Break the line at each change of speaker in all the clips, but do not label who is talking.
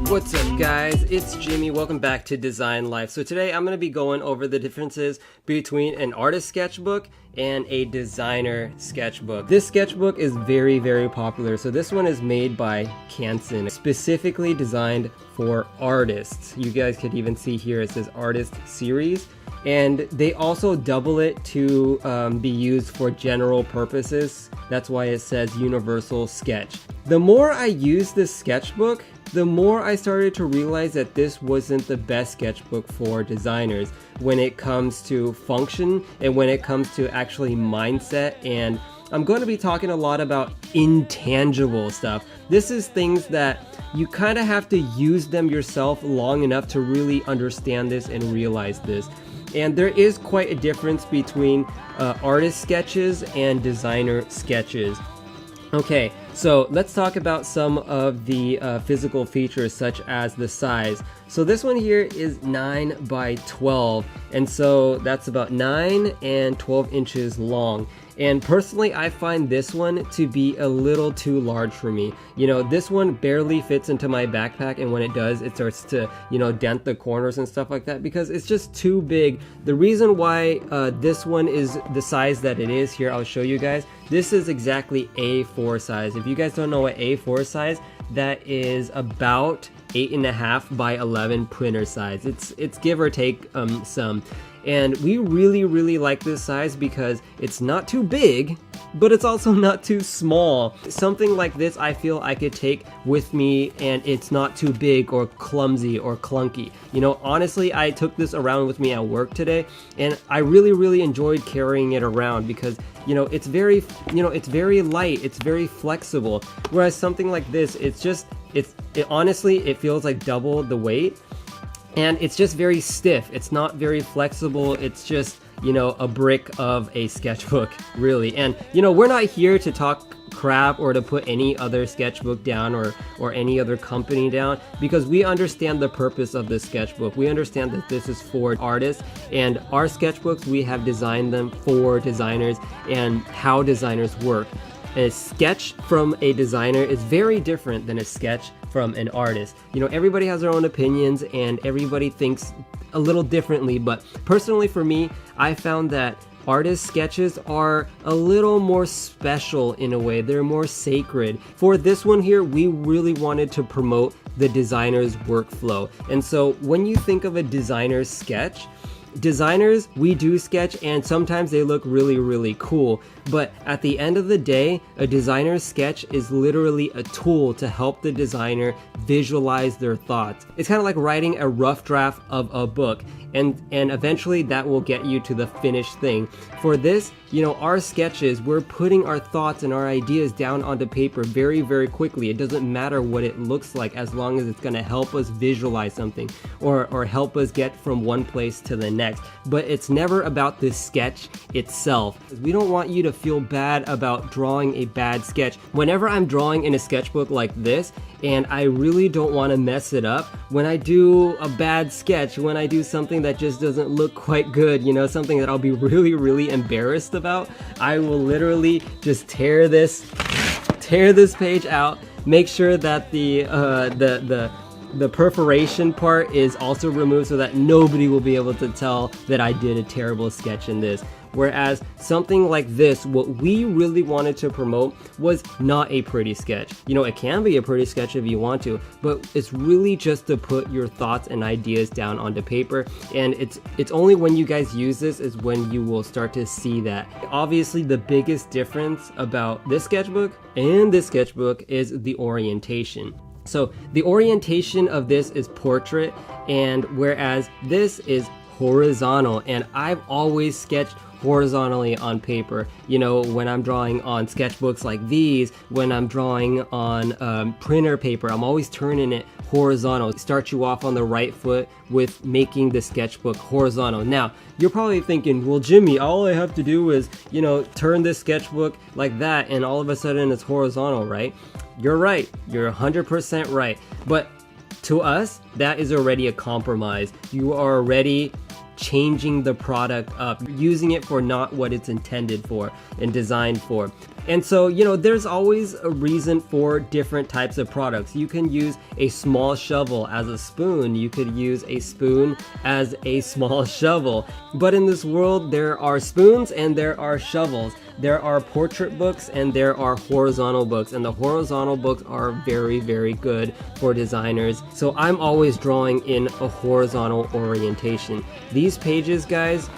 What's up guys, it's Jimmy, welcome back to Design Life. So today I'm going to be going over the differences between an artist sketchbook and a designer sketchbook. This sketchbook is very popular. So this one is made by Canson, specifically designed for artists. You guys could even see here it says artist series. And they also double it to be used for general purposes. That's why it says universal sketch. The more I use this sketchbook, the more I started to realize that this wasn't the best sketchbook for designers when it comes to function and when it comes to actually mindset. And I'm going to be talking a lot about intangible stuff. This is things that you kind of have to use them yourself long enough to really understand this and realize this. And there is quite a difference between artist sketches and designer sketches. Okay, so let's talk about some of the physical features such as the size. So this one here is 9 by 12, and so that's about 9 and 12 inches long. And personally, I find this one to be a little too large for me. You know, this one barely fits into my backpack, and when it does, it starts to, you know, dent the corners and stuff like that because it's just too big. The reason why this one is the size that it is here, I'll show you guys. This is exactly A4 size. If you guys don't know what A4 size, that is about 8.5 by 11 printer size. It's give or take some. And we really like this size because it's not too big, but it's also not too small. Something like this I feel I could take with me and it's not too big or clumsy or clunky. You know, honestly, I took this around with me at work today and I really enjoyed carrying it around because, you know, it's very, it's very light, it's very flexible. Whereas something like this, honestly, it feels like double the weight. And it's just very stiff. It's not very flexible. It's just, you know, a brick of a sketchbook, really. And, you know, we're not here to talk crap or to put any other sketchbook down or any other company down because we understand the purpose of this sketchbook. We understand that this is for artists, and our sketchbooks, we have designed them for designers and how designers work. A sketch from a designer is very different than a sketch from an artist. You know, everybody has their own opinions and everybody thinks a little differently, but personally for me, I found that artist sketches are a little more special in a way. They're more sacred. For this one here, we really wanted to promote the designer's workflow. And so when you think of a designer's sketch, designers, we do sketch and sometimes they look really cool, but at the end of the day, a designer's sketch is literally a tool to help the designer visualize their thoughts. It's kind of like writing a rough draft of a book, and eventually that will get you to the finished thing. For this, you know, our sketches, we're putting our thoughts and our ideas down onto paper very quickly. It doesn't matter what it looks like as long as it's going to help us visualize something or help us get from one place to the next. But it's never about the sketch itself. We don't want you to feel bad about drawing a bad sketch. Whenever I'm drawing in a sketchbook like this and I really don't want to mess it up, when I do a bad sketch, when I do something that just doesn't look quite good, you know, something that I'll be really embarrassed about, I will literally just tear this page out, make sure that the perforation part is also removed so that nobody will be able to tell that I did a terrible sketch in this. Whereas something like this, what we really wanted to promote was not a pretty sketch. You know, it can be a pretty sketch if you want to, but it's really just to put your thoughts and ideas down onto paper. And it's only when you guys use this is when you will start to see that. Obviously, the biggest difference about this sketchbook and this sketchbook is the orientation. So the orientation of this is portrait, and whereas this is horizontal, and I've always sketched horizontally on paper. You know, when I'm drawing on sketchbooks like these, when I'm drawing on printer paper, I'm always turning it horizontal. Start you off on the right foot with making the sketchbook horizontal. Now, you're probably thinking, well, Jimmy, all I have to do is, you know, turn this sketchbook like that and all of a sudden it's horizontal, right? You're right. You're 100% right. But to us, that is already a compromise. You are already changing the product up, using it for not what it's intended for and designed for. And so, you know, there's always a reason for different types of products. You can use a small shovel as a spoon. You could use a spoon as a small shovel. But in this world, there are spoons and there are shovels. There are portrait books and there are horizontal books. And the horizontal books are very, very good for designers. So I'm always drawing in a horizontal orientation. These pages, guys,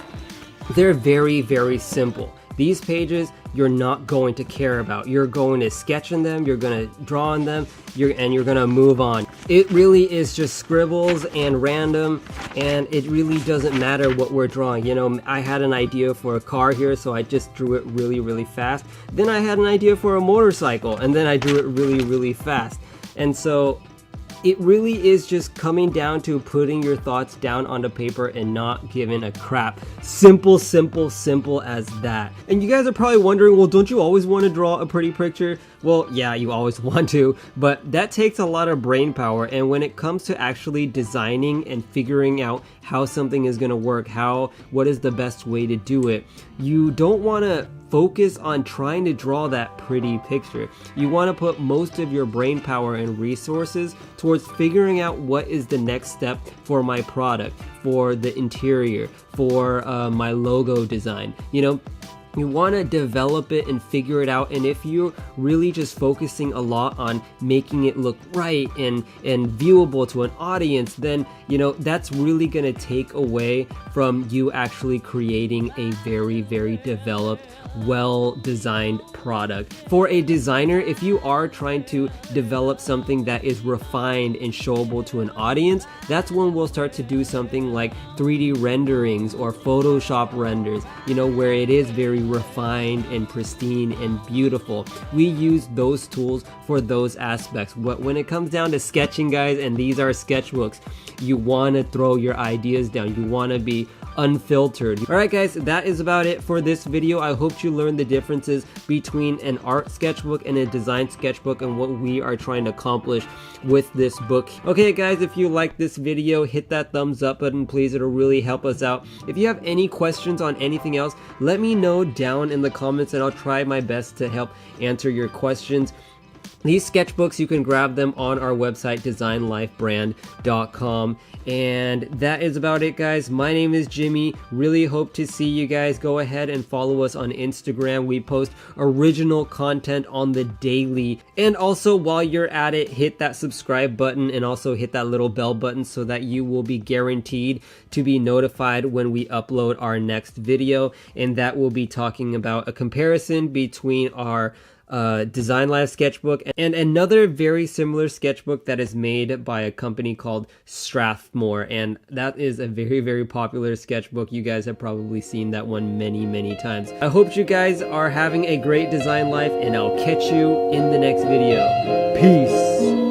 they're very, very simple. These pages you're not going to care about. You're going to sketch in them, you're going to draw on them, and you're going to move on. It really is just scribbles and random, and it really doesn't matter what we're drawing. You know, I had an idea for a car here, so I just drew it really, really fast. Then I had an idea for a motorcycle, and then I drew it really, really fast. And so it really is just coming down to putting your thoughts down onto paper and not giving a crap. Simple, simple, simple as that. And you guys are probably wondering, well, don't you always want to draw a pretty picture? Well, yeah, you always want to, but that takes a lot of brain power. And when it comes to actually designing and figuring out how something is going to work, what is the best way to do it, you don't want to focus on trying to draw that pretty picture. You want to put most of your brain power and resources towards figuring out what is the next step for my product, for the interior, for my logo design. You know, you want to develop it and figure it out. And if you're really just focusing a lot on making it look right and viewable to an audience, then, you know, that's really going to take away from you actually creating a very, very developed, well-designed product. For a designer, if you are trying to develop something that is refined and showable to an audience, that's when we'll start to do something like 3D renderings or Photoshop renders, you know, where it is very refined and pristine and beautiful. We use those tools for those aspects. But when it comes down to sketching, guys, and these are sketchbooks, you want to throw your ideas down. You want to be unfiltered. Alright guys, that is about it for this video. I hope you learned the differences between an art sketchbook and a design sketchbook and what we are trying to accomplish with this book. Okay guys, if you like this video, hit that thumbs up button please. It'll really help us out. If you have any questions on anything else, let me know down in the comments and I'll try my best to help answer your questions. These sketchbooks, you can grab them on our website, designlifebrand.com. And that is about it, guys. My name is Jimmy. Really hope to see you guys. Go ahead and follow us on Instagram. We post original content on the daily. And also, while you're at it, hit that subscribe button and also hit that little bell button so that you will be guaranteed to be notified when we upload our next video. And that will be talking about a comparison between our Design Life sketchbook and another very similar sketchbook that is made by a company called Strathmore, and that is a very, very popular sketchbook. You guys have probably seen that one many, many times. I hope you guys are having a great design life, and I'll catch you in the next video. Peace.